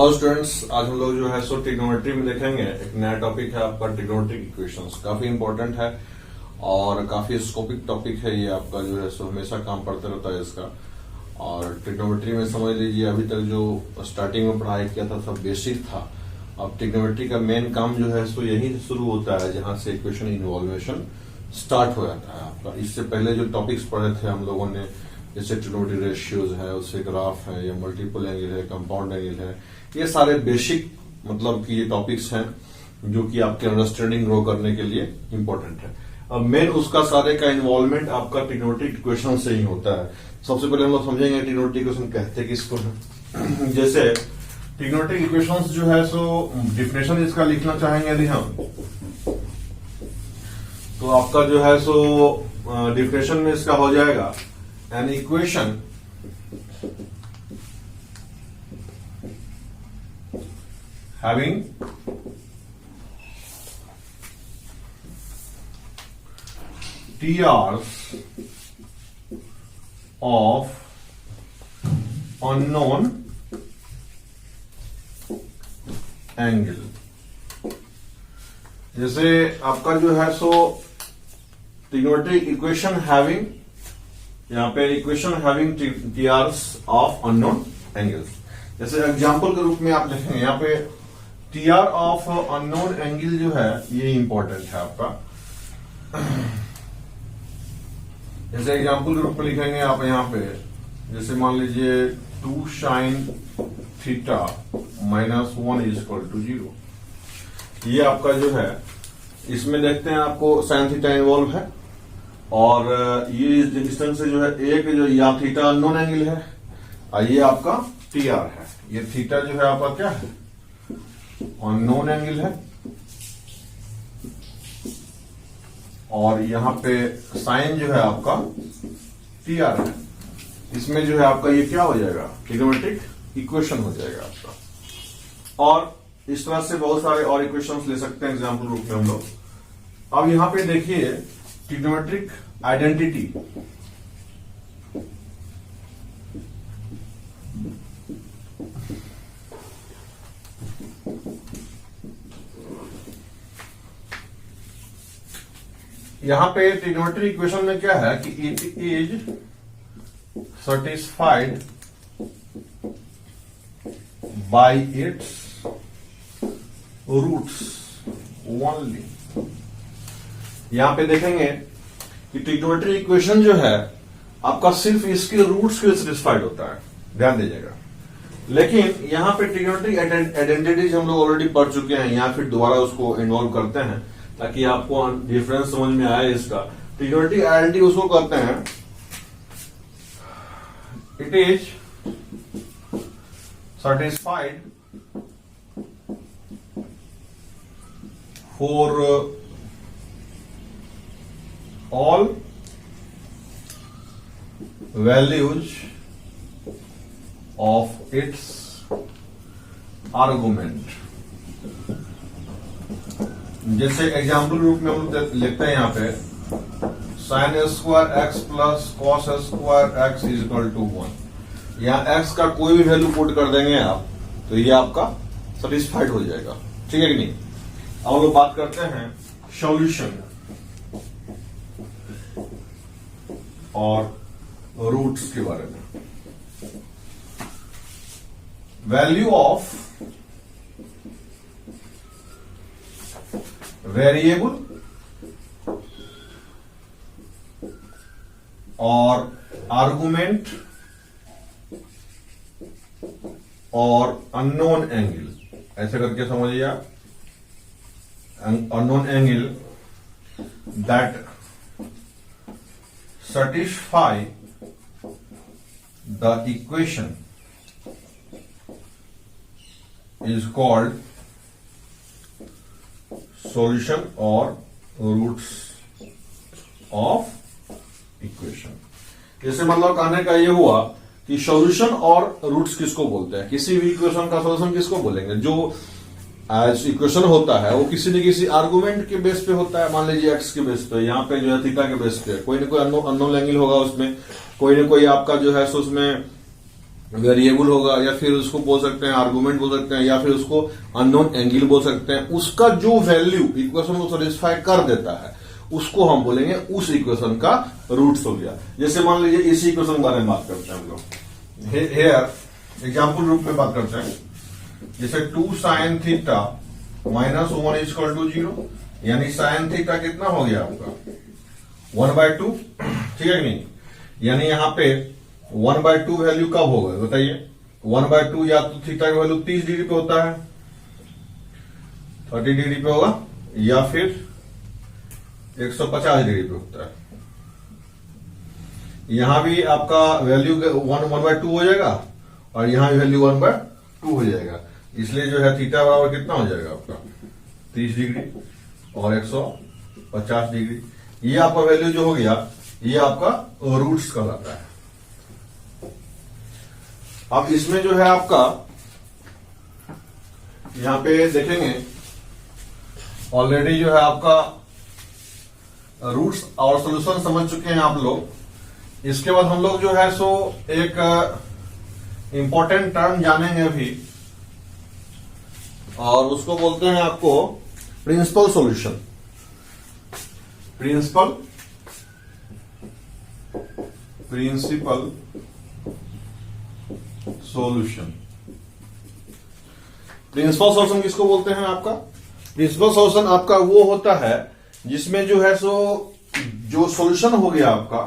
Hello students, आज हम लोग जो है सो ट्रिग्नोमेट्री में देखेंगे। एक नया टॉपिक है आपका ट्रिग्नोमेट्रिक इक्वेशंस। काफी इंपॉर्टेंट है और काफी स्कोपिक टॉपिक है ये आपका जो है सो हमेशा काम पड़ता रहता है इसका। और ट्रिग्नोमेट्री में समझ लीजिए अभी तक जो स्टार्टिंग में पढ़ाई किया था सब बेसिक था। अब ट्रिग्नोमेट्री का मेन काम जो है सो यही से शुरू होता है जहां से इक्वेशन इन्वॉल्वेशन स्टार्ट हो जाता है आपका। इससे पहले जो टॉपिक्स पढ़े थे हम लोगों ने, जैसे ट्रिग्नोमेट्री रेशियोज है, उससे ग्राफ है, या मल्टीपल एंगल है, कंपाउंड एंगल है, ये सारे बेसिक मतलब कि ये टॉपिक्स हैं जो कि आपके अंडरस्टैंडिंग ग्रो करने के लिए इंपॉर्टेंट है। अब मेन उसका सारे का इन्वॉल्वमेंट आपका ट्रिग्नोमेट्रिक इक्वेशन से ही होता है। सबसे पहले हम लोग समझेंगे ट्रिग्नोमेट्रिक इक्वेशन कहते किसको है। जैसे ट्रिग्नोमेट्रिक इक्वेशंस जो है सो डिफिनेशन इसका लिखना चाहेंगे यदि हम, तो आपका जो है सो डिफिनेशन में इसका हो जाएगा an equation having TRs of unknown angle। जैसे आपका जो है सो ट्रिग्नोमेट्रिक इक्वेशन हैविंग, यहाँ पे equation having TRs of unknown angles. जैसे एग्जांपल के रूप में आप लिखेंगे यहाँ पे टीआर ऑफ अननोन एंगल जो है ये इंपॉर्टेंट है आपका। जैसे एग्जांपल के रूप में लिखेंगे आप यहाँ पे, जैसे मान लीजिए 2 sin theta minus 1 is equal to 0। ये आपका जो है इसमें देखते हैं आपको साइन थीटा इन्वॉल्व है और ये इस डिस्टेंस से जो है एक जो या थीटा अननोन एंगल है और ये आपका टीआर है। ये थीटा जो है आपका क्या है, अननोन एंगल है, और यहां पे साइन जो है आपका टीआर है। इसमें जो है आपका ये क्या हो जाएगा, ट्रिग्नोमेट्रिक इक्वेशन हो जाएगा आपका। और इस तरह से बहुत सारे और इक्वेशंस ले सकते हैं एग्जाम्पल रूप में हम लोग। अब यहां पे देखिए ट्रिग्नोमेट्रिक आइडेंटिटी, यहां पे ट्रिग्नोमेट्रिक इक्वेशन में क्या है कि it is satisfied by its roots only. यहां पे देखेंगे कि ट्रिग्नोमेट्रिक इक्वेशन जो है आपका सिर्फ इसके रूट्स के लिए सेटिस्फाइड होता है, ध्यान दीजिएगा। लेकिन यहां पे ट्रिग्नोमेट्रिक आइडेंटिटीज हम लोग ऑलरेडी पढ़ चुके हैं, या फिर दोबारा उसको इन्वॉल्व करते हैं ताकि आपको डिफरेंस समझ में आए इसका। ट्रिग्नोमेट्रिक आइडेंटिटी उसको कहते हैं, it is satisfied for all values of its argument। जैसे एग्जाम्पल रूप में हम लिखते हैं यहाँ पे sin square x plus cos square x is equal to 1। यहाँ एक्स का कोई भी वैल्यू पुट कर देंगे आप तो ये आपका सेटिस्फाइड हो जाएगा, ठीक है कि नहीं। अब हम लोग बात करते हैं सॉल्यूशन और रूट्स के बारे में। वैल्यू ऑफ वेरिएबल और आर्गुमेंट और अननोन एंगल, ऐसे करके समझिए आप। Unknown angle that satisfy the equation is called solution or roots of equation। जैसे मतलब कहने का ये हुआ कि सॉल्यूशन और रूट्स किसको बोलते हैं, किसी भी इक्वेशन का सॉल्यूशन किसको बोलेंगे, जो इक्वेशन होता है वो किसी न किसी आर्गुमेंट के बेस पे होता है। मान लीजिए एक्स के बेस पे, यहाँ पे जो है थीटा के बेस पे कोई ना कोई अननोन एंगल होगा, उसमें कोई ना कोई आपका जो है सो उसमें वेरिएबल होगा, या फिर उसको बोल सकते हैं आर्गुमेंट बोल सकते हैं, या फिर उसको अननोन एंगल बोल सकते हैं, उसका जो वैल्यू इक्वेशन को सेटिस्फाई कर देता है उसको हम बोलेंगे उस इक्वेशन का रूट्स हो गया। जैसे मान लीजिए इसी इक्वेशन के बारे में बात करते हैं हम लोग, हेयर एग्जाम्पल रूप में बात करते हैं। जैसे 2 sin theta minus 1 equal to 0, यानी sin थीटा कितना हो गया आपका 1/2, ठीक है कि नहीं। यानी यहां पे 1/2 वैल्यू कब होगा बताइए, 1/2 या तो थीटा का वैल्यू 30 डिग्री पे होता है, 30 डिग्री पे होगा, या फिर 150 डिग्री पे होता है। यहां भी आपका वैल्यू 1/2 हो जाएगा और यहां भी वैल्यू 1/2 हो जाएगा, इसलिए जो है थीटा बराबर कितना हो जाएगा आपका 30 डिग्री और 150 डिग्री। ये आपका वैल्यू जो हो गया ये आपका रूट्स कहलाता है। अब इसमें जो है आपका यहां पे देखेंगे ऑलरेडी जो है आपका रूट्स और सॉल्यूशन समझ चुके हैं आप लोग। इसके बाद हम लोग जो है सो एक इंपॉर्टेंट टर्म जानेंगे अभी, और उसको बोलते हैं आपको principal solution. Principal solution. Principal solution किसको बोलते हैं आपका? प्रिंसिपल सॉल्यूशन आपका वो होता है जिसमें जो है सो जो सॉल्यूशन हो गया आपका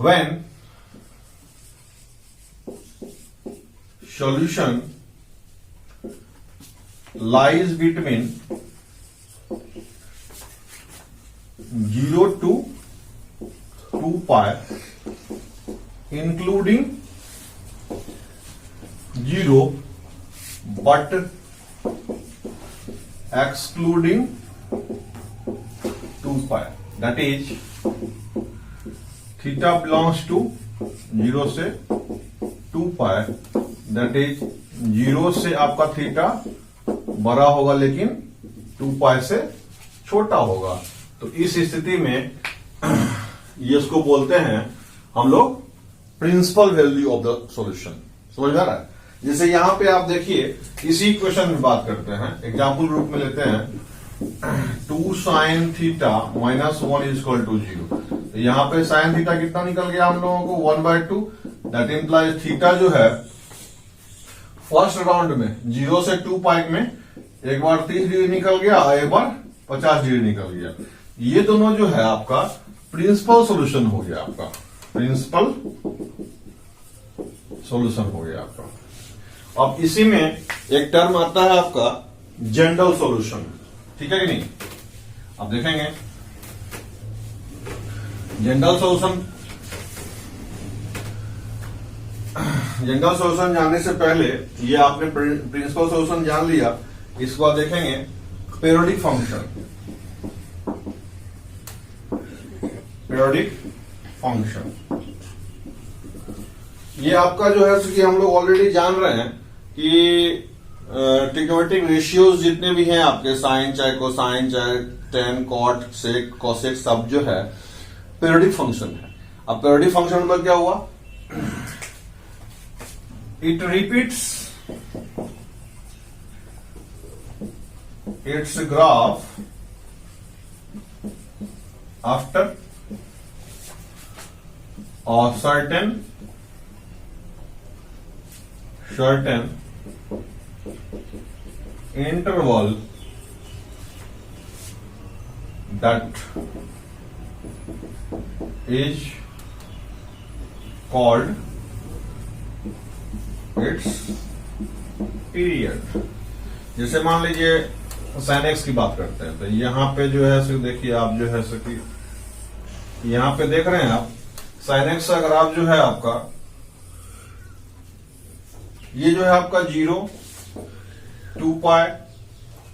when solution lies between 0 to 2 pi including 0 but excluding 2 pi, that is theta belongs to 0 से 2 pi, that is 0 से आपका थीटा बड़ा होगा लेकिन 2 पाई से छोटा होगा। तो इस स्थिति में ये इसको बोलते हैं हम लोग principal value of the solution. समझ में आ रहा है? जैसे यहां पे आप देखिए इसी क्वेश्चन में बात करते हैं, एग्जाम्पल रूप में लेते हैं 2 sin theta minus 1 equal to 0। तो यहां पे sin थीटा कितना निकल गया हम लोगों को 1/2, दैट इंप्लाइज थीटा जो है फर्स्ट राउंड में 0 से 2 पाई में एक बार 30 डिग्री निकल गया और एक बार 50 डिग्री निकल गया। ये दोनों जो है आपका प्रिंसिपल सॉल्यूशन हो गया, आपका प्रिंसिपल सॉल्यूशन हो गया आपका। अब इसी में एक टर्म आता है आपका जनरल सॉल्यूशन, ठीक है कि नहीं। अब देखेंगे जनरल सॉल्यूशन। जनरल सॉल्यूशन जानने से पहले ये आपने प्रिंसिपल सॉल्यूशन जान लिया, इसके बाद देखेंगे पीरियोडिक फंक्शन। पीरियोडिक फंक्शन ये आपका जो है कि हम लोग ऑलरेडी जान रहे हैं कि ट्रिग्नोमेट्रिक रेशियोज जितने भी हैं आपके साइन चाहे कोसाइन चाहे टेन कॉट सेक कोसेक सब जो है पीरियोडिक फंक्शन है। अब पीरियोडिक फंक्शन में क्या हुआ, it repeats its graph after a certain interval that is called it's period. जैसे मान लीजिए sin x की बात करते हैं, तो यहां पे जो है सो देखिए आप जो है सो कि यहां पे देख रहे हैं आप sin x का ग्राफ जो है आपका ये जो है आपका 0 2 पाई,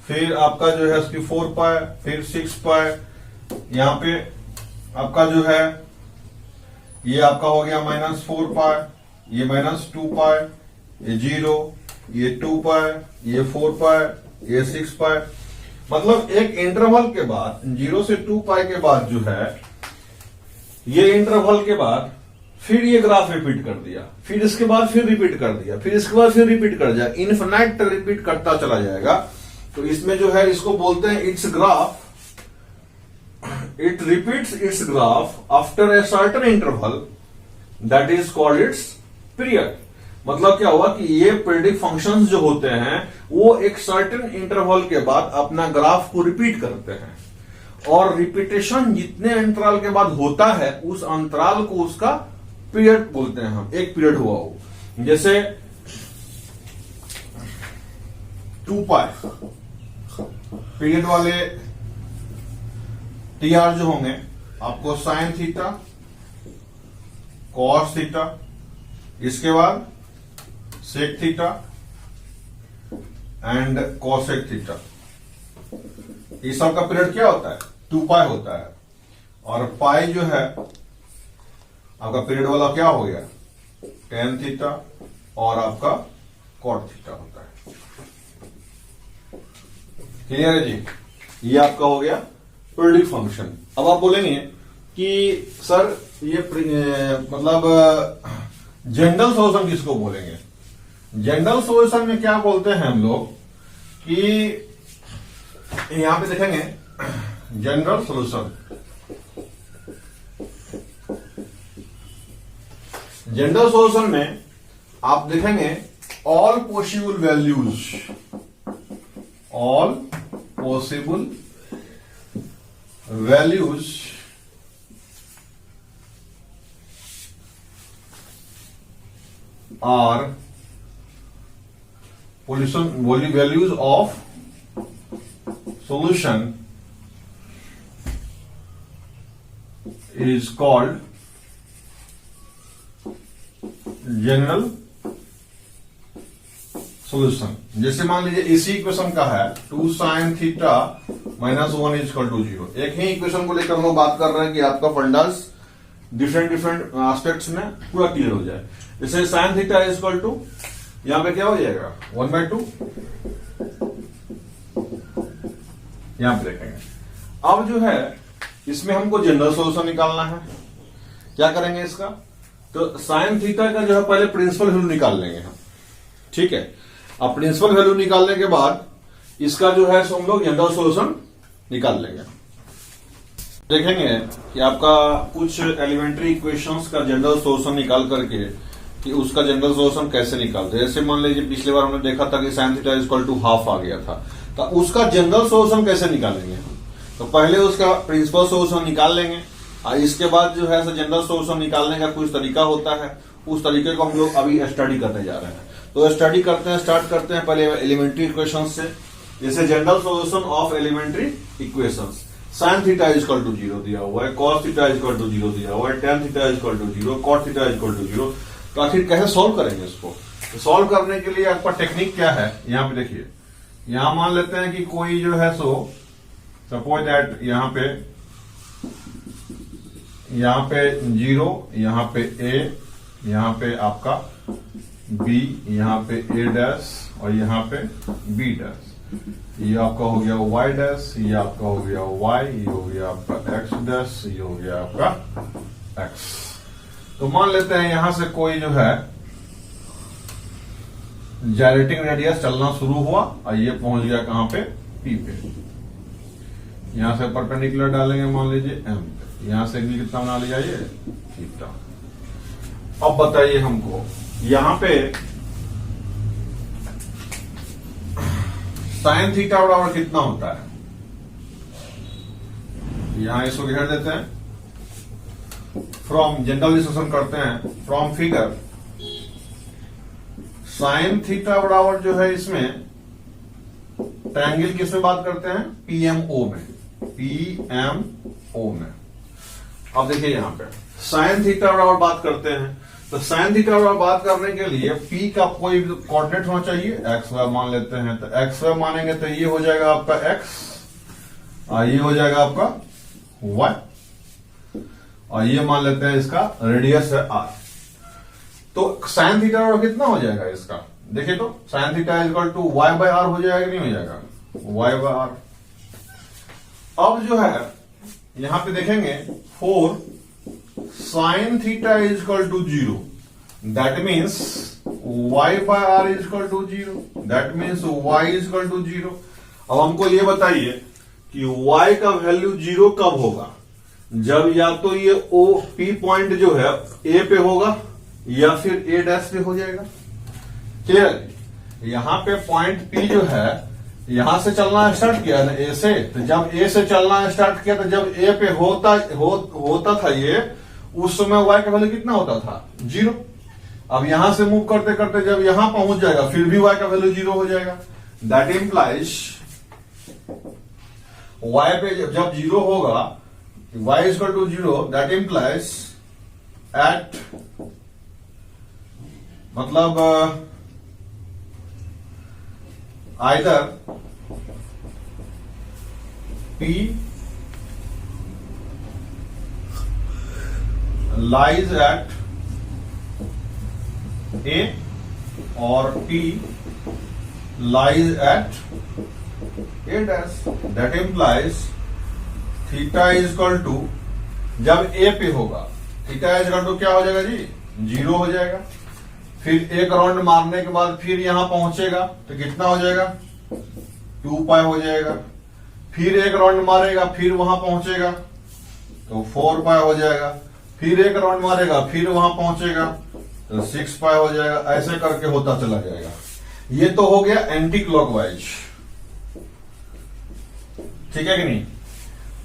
फिर आपका जो है उसकी 4 पाई, फिर 6 पाई, यहां पे आपका जो है ये आपका हो गया -4 पाई, ये -2 पाई, ये 0, ये 2 पाई, ये 4 पाई, ये 6 पाई। मतलब एक इंटरवल के बाद 0 से 2 पाई के बाद जो है ये इंटरवल के बाद फिर ये ग्राफ रिपीट कर दिया, फिर इसके बाद फिर रिपीट कर दिया, फिर इसके बाद फिर रिपीट कर दिया, इनफिनाइट रिपीट करता चला जाएगा। तो इसमें जो है इसको बोलते हैं it's graph, it repeats it's graph after a certain interval that is called its period. मतलब क्या हुआ कि ये पीरियडिक फंक्शंस जो होते हैं वो एक सर्टेन इंटरवल के बाद अपना ग्राफ को रिपीट करते हैं, और रिपीटेशन जितने अंतराल के बाद होता है उस अंतराल को उसका पीरियड बोलते हैं हम, एक पीरियड हुआ हो। जैसे 2π पीरियड वाले TR जो होंगे आपको साइन थीटा, कॉस थीटा, इसके बाद sec theta and cosec theta, ये सब का पीरियड क्या होता है 2π होता है। और पाई जो है आपका पीरियड वाला क्या हो गया tan थीटा और आपका cot थीटा होता है। क्लियर है जी, ये आपका हो गया पीरियडिक फंक्शन। अब आप बोलेंगे कि सर ये मतलब जनरल सोल्यूशन किसको बोलेंगे? जनरल सोल्यूशन में क्या बोलते हैं हम लोग कि यहां पे देखेंगे जनरल सोल्यूशन, जनरल सोल्यूशन में आप देखेंगे all possible values, all possible values are values of solution is called general solution. जैसे मान लीजिए इसी इक्वेशन का है 2 sin theta minus 1 is equal to 0। एक ही इक्वेशन को लेकर हम लोग बात कर रहे हैं कि आपका फंडास डिफरेंट एस्पेक्ट्स में पूरा क्लियर हो जाए। जैसे sin theta is equal to यहां पे क्या हो जाएगा 1/2, यहां पे देखेंगे। अब जो है इसमें हमको जनरल सॉल्यूशन निकालना है। क्या करेंगे इसका? तो साइन थीटा का जो है पहले प्रिंसिपल वैल्यू निकाल लेंगे हम, ठीक है। अब प्रिंसिपल वैल्यू निकालने के बाद इसका जो है सो हम लोग जनरल सॉल्यूशन निकाल लेंगे। देखेंगे कि आपका कुछ एलिमेंट्री इक्वेशंस का जनरल सॉल्यूशन निकाल करके कि उसका जनरल सॉल्यूशन कैसे निकालते हैं। जैसे मान लीजिए पिछली बार हमने देखा था कि sine theta is equal to half आ गया था, तो उसका जनरल सॉल्यूशन कैसे निकालेंगे हम? तो पहले उसका प्रिंसिपल सॉल्यूशन निकाल लेंगे और इसके बाद जो है जनरल सॉल्यूशन निकालने का कुछ तरीका होता है, उस तरीके को हम लोग अभी स्टडी करने जा रहे हैं। तो स्टडी करते हैं, स्टार्ट करते हैं पहले एलिमेंट्री इक्वेशन से। जैसे general solution of elementary equations, sine theta is equal to 0 दिया हुआ है, cos theta is equal to 0 दिया हुआ है, tan theta is equal to 0, cot theta is equal to 0। तो आखिर कैसे सॉल्व करेंगे इसको? तो सॉल्व करने के लिए आपका टेक्निक क्या है, यहां पे देखिए। यहां मान लेते हैं कि कोई जो है सो सपोज दैट यहां पे 0, यहां पे a, यहां पे आपका b, यहां पे a डैश और यहां पे b डैश। ये आपका हो गया y डैश, ये आपका हो गया y, ये हो गया आपका x डैश, ये हो गया आपका x। तो मान लेते हैं यहां से कोई जो है जायरेटिंग रेडियस चलना शुरू हुआ और ये पहुंच गया कहां पे P पे। यहां से परपेंडिकुलर डालेंगे मान लीजिए M पे, यहां से एंगल कितना बना लिया ये थीटा। अब बताइए हमको यहां पे साइन थीटा बराबर कितना होता है? यहां इसको घेर देते हैं, फ्रॉम जनरल डिस्कशन करते हैं फ्रॉम फिगर। साइन थीटा बराबर जो है इसमें ट्रायंगल किस में बात करते हैं? PMO में, PMO में। अब देखिए यहां पे साइन थीटा बराबर बात करते हैं, तो साइन थीटा बराबर बात करने के लिए P का कोई कोऑर्डिनेट होना चाहिए, XY मान लेते हैं। तो XY मानेंगे तो ये हो जाएगा आपका X और ये हो जाएगा आपका Y, और ये मान लेते हैं इसका रेडियस है R। तो साइन थीटा बराबर कितना हो जाएगा इसका? देखिए तो sine theta is equal to Y by R हो जाएगा कि नहीं हो जाएगा? Y by R। अब जो है यहां पे देखेंगे 4 sine theta is equal to 0, that means y by R is equal to 0, that means y is equal to 0। अब हमको ये बताइए कि y का वैल्यू 0 कब होगा? जब या तो ये ओ पी पॉइंट जो है ए पे होगा या फिर ए डैश पे हो जाएगा। क्लियर? यहां पे पॉइंट पी जो है यहां से चलना स्टार्ट किया ना ए से, तो जब ए से चलना स्टार्ट किया तो जब ए पे होता था ये, उस समय y का वैल्यू कितना होता था? 0। अब यहां से मूव करते करते जब यहां पहुंच जाएगा फिर भी y का वैल्यू 0 हो जाएगा। दैट इंप्लाइज y पे जब 0 होगा, y is equal to 0, that implies at मतलब either P lies at A or P lies at A dash, that implies theta is equal to, जब ए पे होगा थीटा इज इक्वल टू क्या हो जाएगा जी? 0 हो जाएगा। फिर एक राउंड मारने के बाद फिर यहां पहुंचेगा तो कितना हो जाएगा? 2 पाई हो जाएगा। फिर एक राउंड मारेगा फिर वहां पहुंचेगा तो 4 पाई हो जाएगा। फिर एक राउंड मारेगा फिर वहां पहुंचेगा तो 6 पाई हो जाएगा। ऐसे करके होता चला जाएगा। ये तो हो गया एंटी क्लॉकवाइज, ठीक है कि नहीं?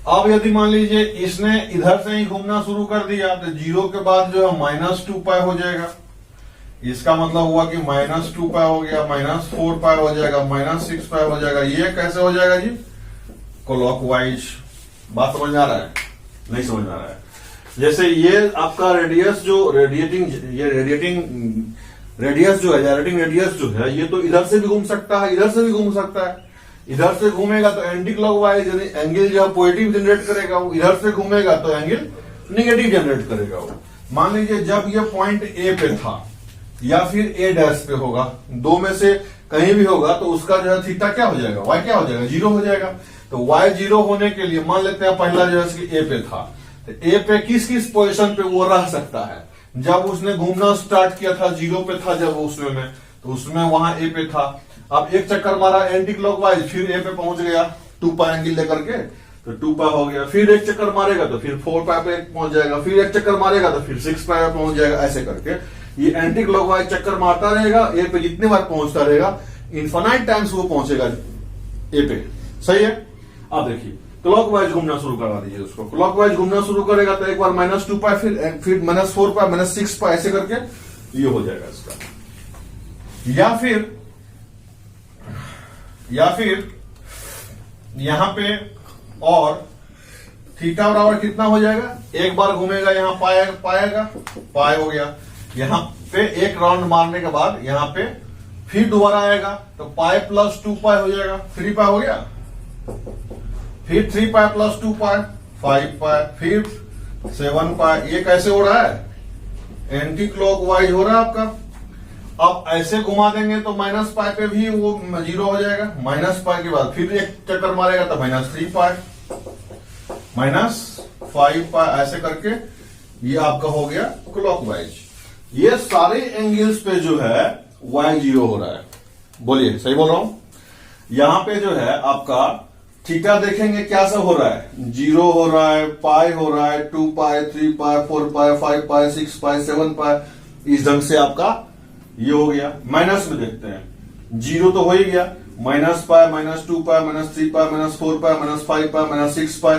अब यदि मान लीजिए इसने इधर से ही घूमना शुरू कर दिया तो 0 के बाद जो है -2 पाई हो जाएगा। इसका मतलब हुआ कि -2 पाई हो गया, -4 पाई हो जाएगा, -6 पाई हो जाएगा। ये कैसे हो जाएगा जी? क्लॉकवाइज। बात समझ में आ रहा है? नहीं समझ में आ रहा है? जैसे ये आपका रेडियस जो रेडिएटिंग रेडियस जो है, जनरेटिंग रेडियस जो है, ये तो इधर से भी घूम सकता है, इधर से भी घूम सकता है। इधर से घूमेगा तो एंटी क्लॉकवाइज यानी एंगल जो है पॉजिटिव जनरेट करेगा वो, इधर से घूमेगा तो एंगल निगेटिव जनरेट करेगा वो। मान लीजिए जब ये पॉइंट ए पे था या फिर ए डैश पे होगा, दो में से कहीं भी होगा तो उसका जो है थीटा क्या हो जाएगा? y क्या हो जाएगा? 0 हो जाएगा। तो y 0 होने के लिए मान लेते हैं पहला जो है ए पे था, तो ए पे किस किस पोजिशन पे वो रह सकता है? जब उसने घूमना स्टार्ट किया था 0 पे था जब उसमें में, तो उसमें वहां ए पे था। अब एक चक्कर मारा एंटी क्लॉकवाइज, फिर ए पे पहुंच गया 2 पाई एंगल लेकर के, तो 2 पाई हो गया। फिर एक चक्कर मारेगा तो फिर 4 पाई पे पहुंच जाएगा। फिर एक चक्कर मारेगा तो फिर 6 पाई पे पहुंच जाएगा। ऐसे करके ये एंटी क्लॉकवाइज चक्कर मारता रहेगा, ए पे जितने बार पहुंचता रहेगा इन्फिनाइट टाइम्स वो पहुंचेगा ए पे। सही है? अब देखिए क्लॉकवाइज घूमना शुरू करवा दीजिए उसको। क्लॉकवाइज घूमना शुरू करेगा तो एक बार -2 पाई, फिर -4 पाई, -6 पाई, ऐसे करके ये हो जाएगा इसका। या फिर यहां पे और थीटा बराबर कितना हो जाएगा? एक बार घूमेगा यहां पाएगा पाई हो गया। यहां पे एक राउंड मारने के बाद यहां पे फिर दोबारा आएगा तो पाई प्लस 2 पाई हो जाएगा, 3 पाई हो गया। फिर 3 पाई प्लस 2 पाई 5 पाई, फिर 7 पाई। ये कैसे हो रहा है? एंटी क्लॉकवाइज हो रहा है आपका। अब ऐसे घुमा देंगे तो -पाई पे भी वो 0 हो जाएगा। -पाई के बाद फिर एक चक्कर मारेगा तो -3 पाई, -5 पाई, ऐसे करके ये आपका हो गया क्लॉकवाइज। ये सारे एंगल्स पे जो है y 0 हो रहा है। बोलिए सही बोल रहा हूं? यहां पे जो है आपका थीटा देखेंगे क्या सब हो रहा है? 0 हो रहा है, पाई हो रहा है, 2 पाई, 3 पाई, 4 पाई, 5 पाई, 6 पाई, 7 पाई। इस ढंग से आपका ये हो गया। माइनस में देखते हैं, 0 तो हो ही गया, -पाई, -2 पाई, -3 पाई, -4 पाई, -5 पाई, -6 पाई।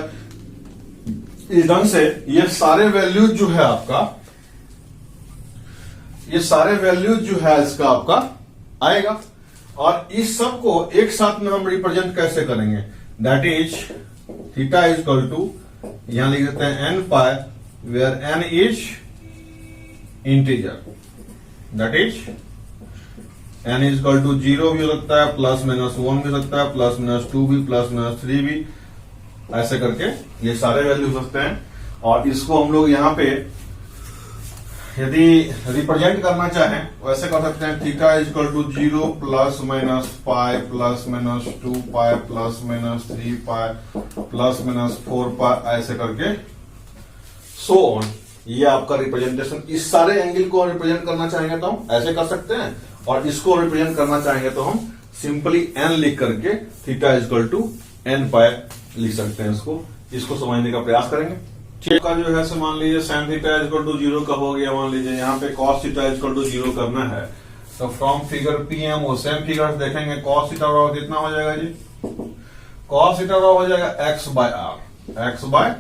इस ढंग से ये सारे वैल्यूज जो है आपका, ये सारे वैल्यूज जो है इसका आपका आएगा। और इस सब को एक साथ में हम रिप्रेजेंट कैसे करेंगे? That is theta is equal to, यहां लिख देते हैं n pi, where n is integer. That is n is equal to 0 भी हो सकता है, +-1 भी हो सकता है, +-2 भी, +-3 भी, ऐसे करके ये सारे वैल्यू हो सकते हैं। और इसको हम लोग यहां पे यदि रिप्रेजेंट करना चाहें तो ऐसे कर सकते हैं, थीटा इज इक्वल टू 0 +-पाई, +-2 पाई, +-3 पाई, +-4 पाई, ऐसे करके सो ऑन। ये आपका रिप्रेजेंटेशन, इस सारे एंगल को रिप्रेजेंट करना चाहेंगे तो हम ऐसे कर सकते हैं, और इसको रिप्रेजेंट करना चाहेंगे तो हम सिंपली एन लिख करके थीटा इजकल टू एन पाई लिख सकते हैं। इसको समझने का प्रयास करेंगे। ठीक का जो है सो मान लीजिए साइन थीटा इजकल टू 0 का हो गया, मान लीजिए यहाँ पे कॉस थीटा इजकल टू 0 करना है, तो from figure PMO same figure देखेंगे, कॉस थीटा बराबर कितना हो जाएगा जी, कॉस थीटा बराबर हो जाएगा X by R, X by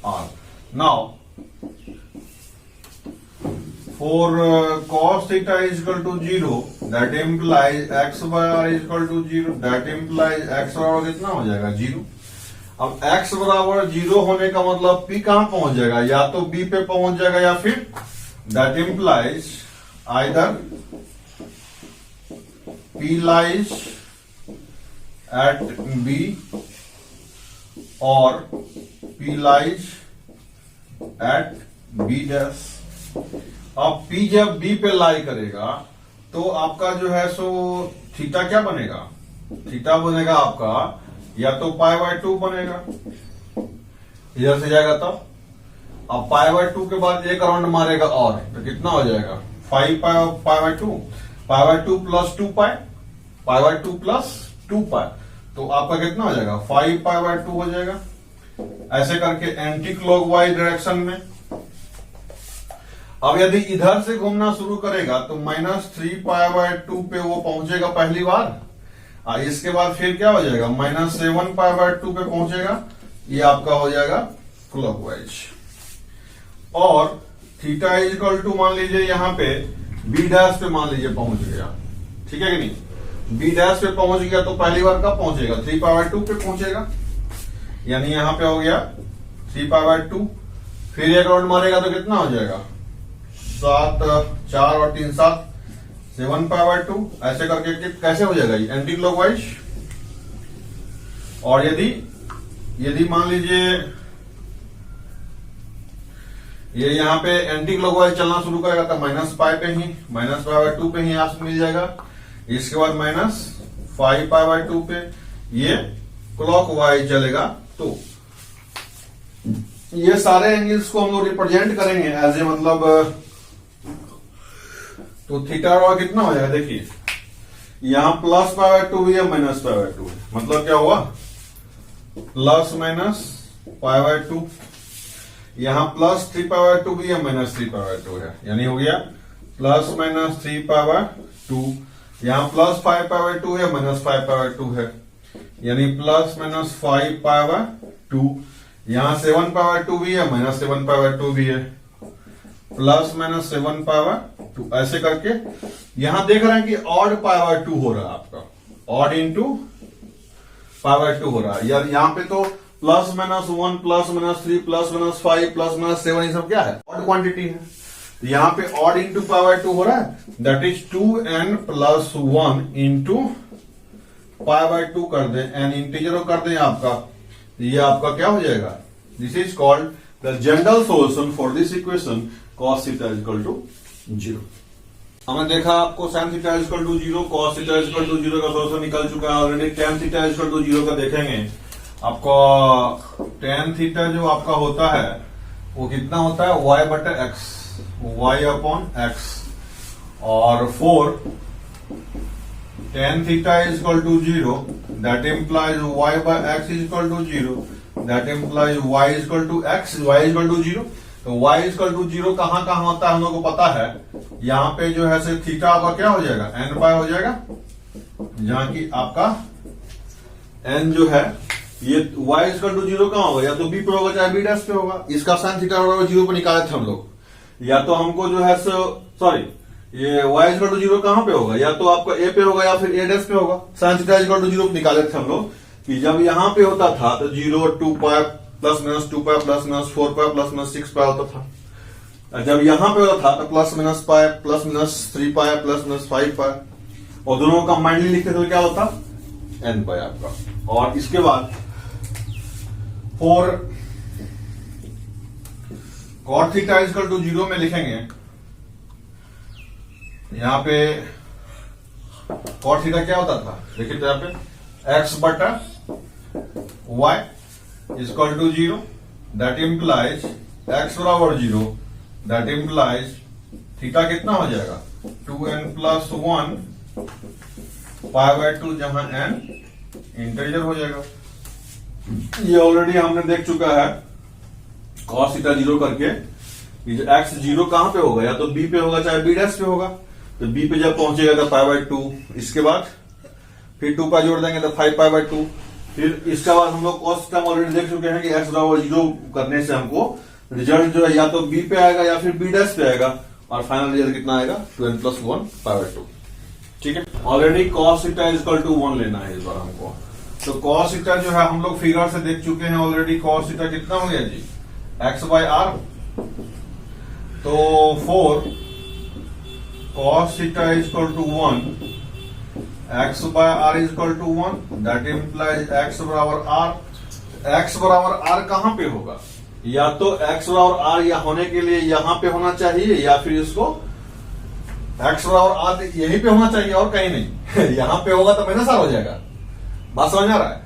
R. Now for cos theta is equal to 0, that implies x by r is equal to 0, that implies x बराबर कितना हो जाएगा 0। अब x बराबर 0 होने का मतलब p कहां पहुंच जाएगा, या तो b पे पहुंच जाएगा या फिर that implies either p lies at b or p lies at b dash। अब P जब B पे लाई करेगा तो आपका जो है सो थीटा क्या बनेगा, थीटा बनेगा आपका या तो पाई बाय 2 बनेगा, इधर से जाएगा तब। अब पाई बाय 2 के बाद एक राउंड मारेगा और तो कितना हो जाएगा 5 pi by 2, pi by 2 plus 2 pi, pi by 2 plus 2 पाई, तो आपका कितना हो जाएगा 5 पाई बाय 2 हो जाएगा। ऐसे करके एंटी क्लॉकवाइज डायरेक्शन में। अब यदि इधर से घूमना शुरू करेगा तो -3 पाई बाय 2 पे वो पहुंचेगा पहली बार, इसके बाद फिर क्या हो जाएगा -7 पाई बाय 2 पे पहुंचेगा, ये आपका हो जाएगा क्लॉकवाइज। और थीटा इज इक्वल टू मान लीजिए यहाँ पे बी डैश पे मान लीजिए पहुंच गया, ठीक है कि नहीं, बी डैश पे पहुंच गया तो पहली बार कब पहुंचेगा 3 पाई बाय 2 पे पहुंचेगा, यानी यहां पे हो गया 3 पाई बाय 2, फिर एक राउंड मारेगा तो कितना हो जाएगा 7, 4 और 3 7, 7 पाई बाय 2। ऐसे करके कैसे हो जाएगा ये एंटी क्लॉकवाइज। और यदि मान लीजिए ये यहाँ पे एंटी क्लॉकवाइज चलना शुरू करेगा तो माइनस पाई पे ही, माइनस पाई बाय 2 पे ही आपको मिल जाएगा, इसके बाद -5 पाई बाय 2 पे ये क्लॉकवाइज चलेगा। तो ये सारे एंगल्स को हम लोग रिप्रेजेंट करेंगे एज ए मतलब, तो थीटा बराबर कितना हो जाएगा, देखिए यहां प्लस पाई बाय 2 है, माइनस पाई बाय 2 है, मतलब क्या हुआ प्लस माइनस पाई बाय 2, यहां प्लस 3 पाई बाय 2 भी है, -3 पाई बाय 2 है, यानी हो गया प्लस माइनस 3 पाई बाय 2, यहां प्लस 5 पाई बाय 2 है, -5 पाई बाय 2 है, यानी प्लस माइनस 5 पाई बाय 2, यहां 7 पाई बाय 2 भी है, -7 पाई बाय 2 भी है, प्लस माइनस 7 पाई बाय 2। ऐसे करके यहां देख रहे हैं कि ऑड पाई बाय 2 हो रहा है आपका, ऑड इंटू पाई बाय 2 हो रहा है, यार यहाँ पे तो plus minus 1 plus minus 3 plus minus 5 plus minus 7 ये सब क्या है ऑड क्वांटिटी है, तो यहाँ पे ऑड इंटू पाई बाय 2 हो रहा है, that is 2n plus 1 into pi by 2 कर दे, एन इंटीजर कर दे आपका, ये आपका क्या हो जाएगा, this is called the general solution for this equation cos theta equal to 0। हमने देखा आपको sin theta equal to 0, cos theta equal to 0 का सोल्यूशन निकल चुका है already. tan theta equal to 0 का देखेंगे, आपको tan थीटा जो आपका होता है वो कितना होता है y बटे x, y अपॉन x, और 4 tan theta equal to 0 that implies y by x equal to 0, that implies y equal to x, y equal to 0। तो y इक्वल टू 0 कहां कहां होता है हम लोग को पता है, यहां पे जो है थीटा आपका क्या हो जाएगा n पाई हो जाएगा, जहां की आपका n जो है ये y इक्वल टू 0 कहां होगा, या तो b पे होगा चाहे b डैश पे होगा। इसका साइन थीटा बराबर 0 पे निकाले थे हम लोग, या तो हमको जो है सॉरी ये y इक्वल टू 0 कहां पे होगा, या तो आपका a पे होगा या फिर a डैश पे होगा। साइन थीटा इक्वल टू 0 निकाले थे हम लोग कि जब यहां पे होता था तो 0 2 pi plus minus 2 pi plus minus 4 pi plus minus 6 पाई होता था, जब यहां पे होता था तो plus minus pi plus minus 3 pi plus minus 5 पाई, और दोनों का कंबाइंडली लिखते तो क्या होता n पाई आपका। और इसके बाद for cot theta equal to 0 में लिखेंगे, यहां पे cot थीटा क्या होता था, देखिए तो यहां पे x बटा y equal to 0, that implies x बराबर 0, दैट इम्प्लाइज थीटा कितना हो जाएगा 2n+1 π/2, जहां n इंटीजर हो जाएगा। ये ऑलरेडी हमने देख चुका है cos थीटा 0 करके। ये जो x 0 कहां पे होगा, या तो b पे होगा चाहे b' पे होगा। तो b पे जब पहुंचेगा तो π/2, इसके बाद फिर 2 पाई जोड़ देंगे तो 5π/2। फिर इसके बाद हम लोग cos थीटा ऑलरेडी देख चुके हैं कि x बराबर 0 करने से हमको रिजल्ट जो है या तो b पे आएगा या फिर b' पे आएगा, और फाइनल रिजल्ट कितना आएगा 2n+1 π/2। ठीक है, ऑलरेडी cos थीटा = 1 लेना है इस बार हमको। तो cos थीटा जो है हम लोग फिगर से देख चुके हैं ऑलरेडी। cos थीटा कितना हो गया जी x/r। तो 4 cos theta = 1 x/r = 1, that implies x बराबर r। x बराबर r कहां पे होगा, या तो x बराबर r या होने के लिए यहां पे होना चाहिए, या फिर इसको x बराबर r यहीं पे होना चाहिए और कहीं नहीं। यहां पे होगा तो माइनस r हो जाएगा। बात समझ आ रहा है।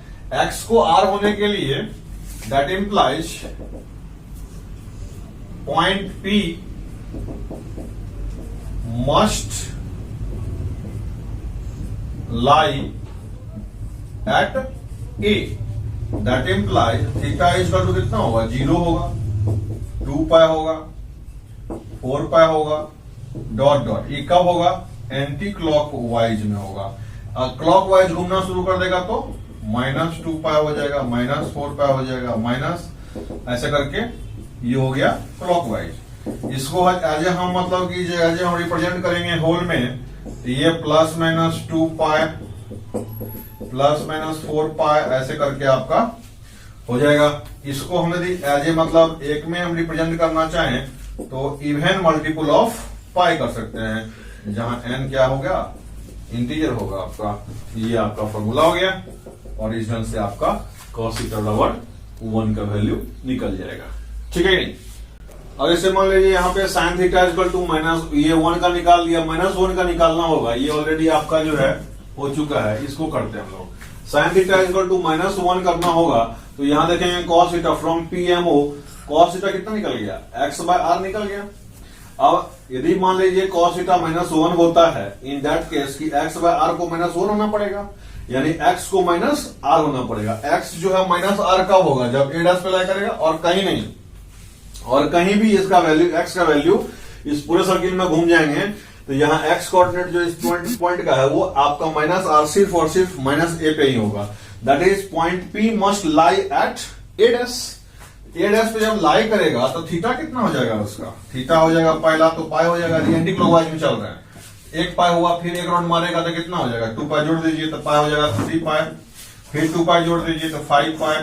x को r होने के लिए that implies point P must lie at A, that implies theta = कितना होगा 0 होगा, 2 पाई होगा, 4 पाई होगा, डॉट डॉट। ये कब होगा, एंटी क्लॉक वाइज में होगा। क्लॉक वाइज घूमना शुरू कर देगा तो -2 पाई हो जाएगा, -4 पाई हो जाएगा, माइनस ऐसे करके ये हो गया क्लॉक वाइज। इसको एज हम मतलब कि एज हम रिप्रेजेंट करेंगे होल में, तो ये +-2 पाई +-4 पाई ऐसे करके आपका हो जाएगा। इसको हमने एज ए मतलब एक में हम रिप्रेजेंट करना चाहें तो इवन मल्टीपल ऑफ पाई कर सकते हैं, जहां n क्या हो गया इंटीजर होगा आपका। ये आपका फॉर्मूला हो गया, ओरिजिनल से आपका cos थीटा बराबर 1 का वैल्यू निकल जाएगा। ठीक है नहीं। और इसे मान लीजिए यहाँ पे sin थीटा = ये 1 का निकाल दिया, -1 का निकालना होगा। ये ऑलरेडी आपका जो है हो चुका है, इसको करते हैं हम लोग। sin थीटा = -1 करना होगा तो यहां देखेंगे cos theta from PMO, cos theta कितना निकल गया x/r निकल गया। अब यदि मान लीजिए cos थीटा -1 होता है, इन दैट केस की x/r को -1 होना पड़ेगा, यानी x को -r होना पड़ेगा। x जो है -r कब होगा, जब a' पे लाई करेगा और कहीं नहीं। और कहीं भी इसका वैल्यू x का वैल्यू इस पूरे सर्किल में घूम जाएंगे तो यहाँ x कोऑर्डिनेट जो इस पॉइंट का है वो आपका -r सिर्फ और सिर्फ -a पे ही होगा। That is point P must lie eight a' पे जब लाई करेगा तो थीटा कितना हो जाएगा, उसका थीटा हो जाएगा पहला तो पाई हो जाएगा, एंटी क्लॉकवाइज में चल रहा है। 1 पाई हुआ, फिर 1 राउंड मारेगा तो कितना हो जाएगा 2 पाई जोड़ दीजिए तो पाई हो जाएगा 3 पाई, फिर 2 पाई जोड़ दीजिए तो 5 पाई,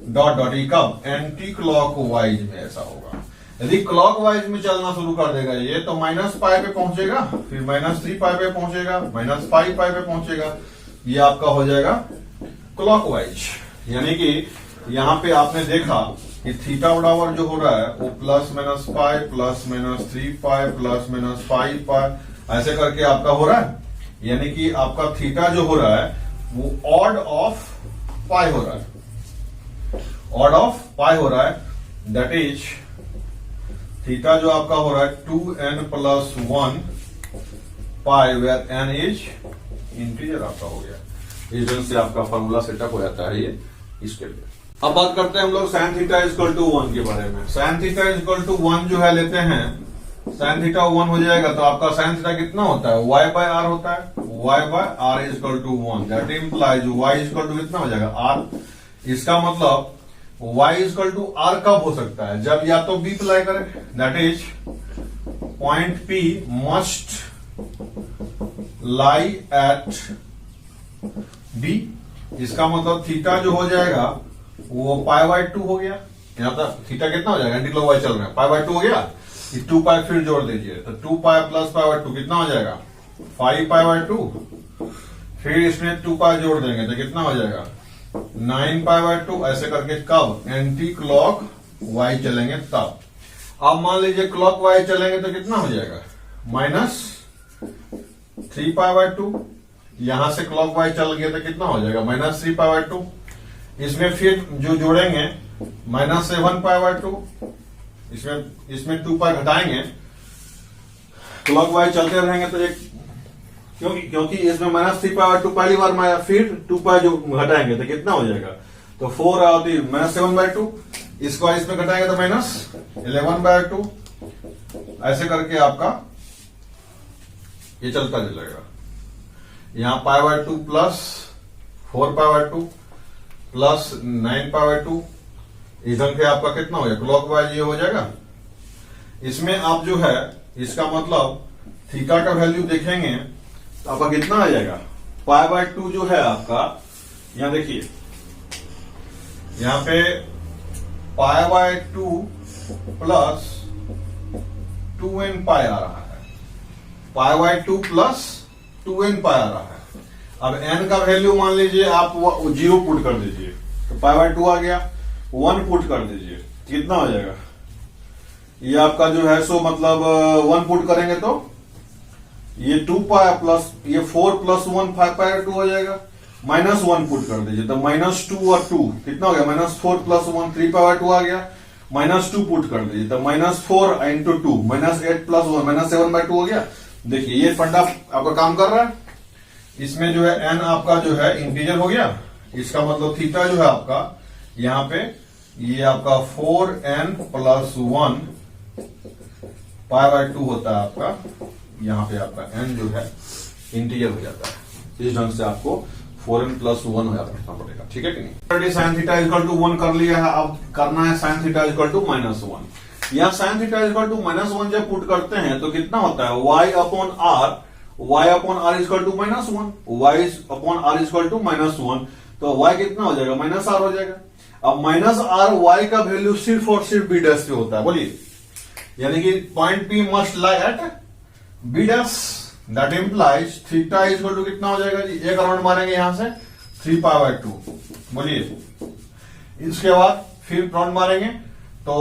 डॉट डॉट। ये कब एंटी क्लॉक वाइज में ऐसा होगा। यदि क्लॉक वाइज में चलना शुरू कर देगा ये तो -पाई पे पहुंचेगा, फिर -3 पाई पे पहुंचेगा, -5 पाई पे पहुंचेगा। ये आपका हो जाएगा क्लॉक वाइज। यानी कि यहां पे आपने देखा कि थीटा बराबर जो हो रहा है वो +-पाई +-3 पाई +-5 पाई ऐसे करके आपका हो रहा है। यानी कि आपका थीटा जो हो रहा है वो ऑड ऑफ पाई हो रहा है, ऑड ऑफ पाई हो रहा है। दैट इज थीटा जो आपका हो रहा है 2n+1 pi, where n is integer आपका हो गया। रीजन से आपका फॉर्मूला सेटअप हो जाता है ये इसके लिए। अब बात करते हैं हम लोग sin थीटा = 1 के बारे में। sin थीटा = 1 जो है लेते हैं, sin थीटा 1 हो जाएगा तो आपका sin थीटा कितना होता है y/r होता है, y/r = 1, दैट इम्प्लाइज y = कितना हो जाएगा r। इसका मतलब y = r कब हो सकता है, जब या तो b अप्लाई करें, that is point P must lie at B। इसका मतलब थीटा जो हो जाएगा वो π/2 हो गया। यहाँ तक थीटा कितना हो जाएगा, एंटी क्लॉकवाइज चल रहा है, π/2 हो गया। 2 पाई फिर जोड़ दीजिए तो 2 पाई + π/2 कितना हो जाएगा 5 π/2, फिर इसमें 2 पाई जोड़ देंगे तो कितना हो जाएगा 9 π/2 ऐसे करके। कब एंटी क्लॉक वाइज चलेंगे तब। अब मान लीजिए क्लॉक वाइज चलेंगे तो कितना हो जाएगा -3 π/2। यहां से क्लॉक वाइज चल गया तो कितना हो जाएगा -3 π/2। इसमें फिर जो जोड़ेंगे -7 π/2, इसमें 2 पाई घटाएंगे, क्लॉकवाइज चलते रहेंगे तो एक क्योंकि इसमें माइनस 3 पाई और 2 पहली बार में आया, फिर 2 पाई जो घटाएंगे तो कितना हो जाएगा, तो 4 आती माइनस 7/2, इसको इसमें घटाएंगे तो माइनस 11/2, ऐसे करके आपका ये चलता चलेगा। यहां π/2 प्लस 4π/2 प्लस 9π/2, इधर के आपका कितना हो जाएगा, क्लॉकवाइज ये हो जाएगा। इसमें आप जो है इसका मतलब थीटा का वैल्यू देखेंगे तो आपका कितना आ जाएगा, π/2 जो है आपका, यहां देखिए यहां पे π/2 प्लस 2n पाई आ रहा है, π/2 प्लस 2n पाई आ रहा है। अब n का वैल्यू मान लीजिए आप 0 पुट कर दीजिए तो π/2 आ गया, 1 पुट कर दीजिए कितना हो जाएगा, ये आपका जो है सो मतलब 1 पुट करेंगे तो ये 2 पाई प्लस ये 4 प्लस 1 5/2 हो जाएगा, माइनस 1 पुट कर दीजिए तो -2 और 2 कितना हो गया, -4 प्लस 1 3/2 आ गया, -2 पुट कर दीजिए तो -4 इंटू 2 -8 प्लस 1 -7/2 हो गया। देखिए ये फंडा आपका काम कर रहा है। इसमें जो है n आपका जो है इंटीजर हो गया, इसका मतलब थीटा जो है आपका यहां पे ये आपका 4n प्लस 1 π/2 होता है आपका, यहां पे आपका n जो है इंटीजर हो जाता है। इस ढंग से आपको 4n प्लस 1 हो जाता पड़ेगा, ठीक है कि नहीं। साइन थीटा इक्वल टू 1 कर लिया है, अब करना है साइन थीटा इक्वल टू -1। यहां साइन थीटा इक्वल टू -1 जब पुट करते हैं तो कितना होता है, y upon r equal to -1, y upon r equal to -1, तो y कितना हो जाएगा, -r हो जाएगा। अब -r y का वैल्यू सिर्फ और सिर्फ b डैश पे होता है, बोलिए, यानी कि point P must lie at b dash, that implies theta equal to कितना हो जाएगा जी, एक राउंड मारेंगे यहां से 3π/2, बोलिए, इसके बाद फिर राउंड मारेंगे तो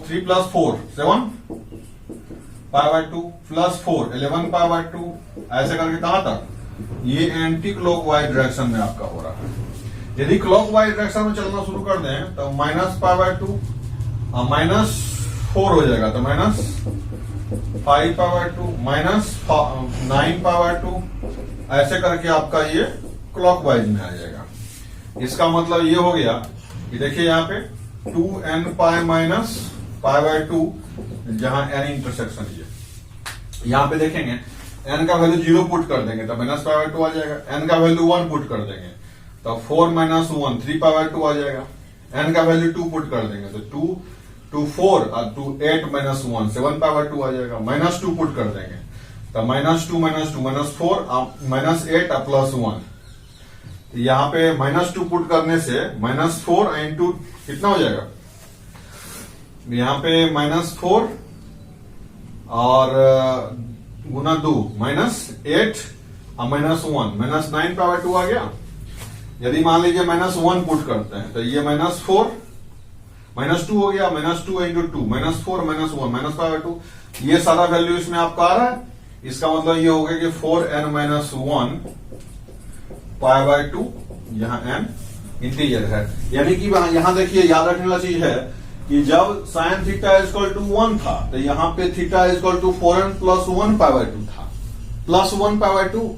3 प्लस 4 7 π/2 प्लस 4 11π/2, ऐसे करके कहां तक, ये एंटी क्लॉकवाइज डायरेक्शन में आपका हो रहा है। यदि क्लॉकवाइज डायरेक्शन में चलना शुरू कर दें तो -π/2 -4 हो जाएगा, तो -5π/2 -9π/2, ऐसे करके आपका ये क्लॉकवाइज में आ जाएगा। इसका मतलब ये हो गया कि देखिए यहाँ पे 2n पाई माइनस π/2, जहां n इंटरसेक्शन ये, यहां पे देखेंगे n का वैल्यू 0 पुट कर देंगे तो -π/2 आ जाएगा, n का वैल्यू 1 पुट कर देंगे तो 4 - 1 3π/2 आ जाएगा, n का वैल्यू 2 पुट कर देंगे तो 2 to 4 और 2 8 - 1 7π/2 आ जाएगा, -2 पुट कर देंगे तो -2 -4 -8 प्लस 1, यहां पे -2 पुट करने से -4 इंटू कितना हो जाएगा, यहां पे -4 और गुना 2 -8 और -1 -9π/2 आ गया। यदि मान लीजिए -1 पुट करते हैं तो ये -4 -2 हो गया, -2 इंटू 2 -4 -1 -π/2, ये सारा वैल्यू इसमें आपका आ रहा है। इसका मतलब ये हो गया कि 4n - 1 π/2, यहां n इंटीजर है। यानी कि यहां देखिए याद रखने वाली चीज है कि जब साइन थीटा इक्वल टू 1 था तो यहां पे theta equal to 4n plus 1 π/2 था, प्लस 1 π/2।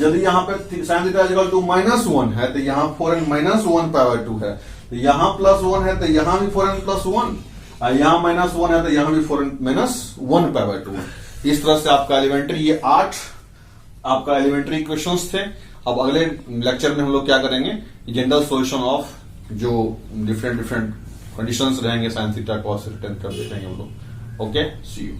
यदि यहाँ पे साइन थीटा इक्वल टू -1 है तो यहाँ 4n - 1 π/2 है, तो यहाँ +1 है तो यहाँ भी 4n + 1, यहाँ -1 है तो यहाँ भी 4n - 1 π/2। इस तरह से आपका एलिमेंट्री, ये 8 आपका एलिमेंट्री इक्वेशंस थे। अब अगले लेक्चर में हम लोग क्या करेंगे, जनरल सॉल्यूशन ऑफ जो डिफरेंट कंडीशंस रहेंगे साइन थीटा कॉस tan का देखेंगे हम लोग। Okay, see you.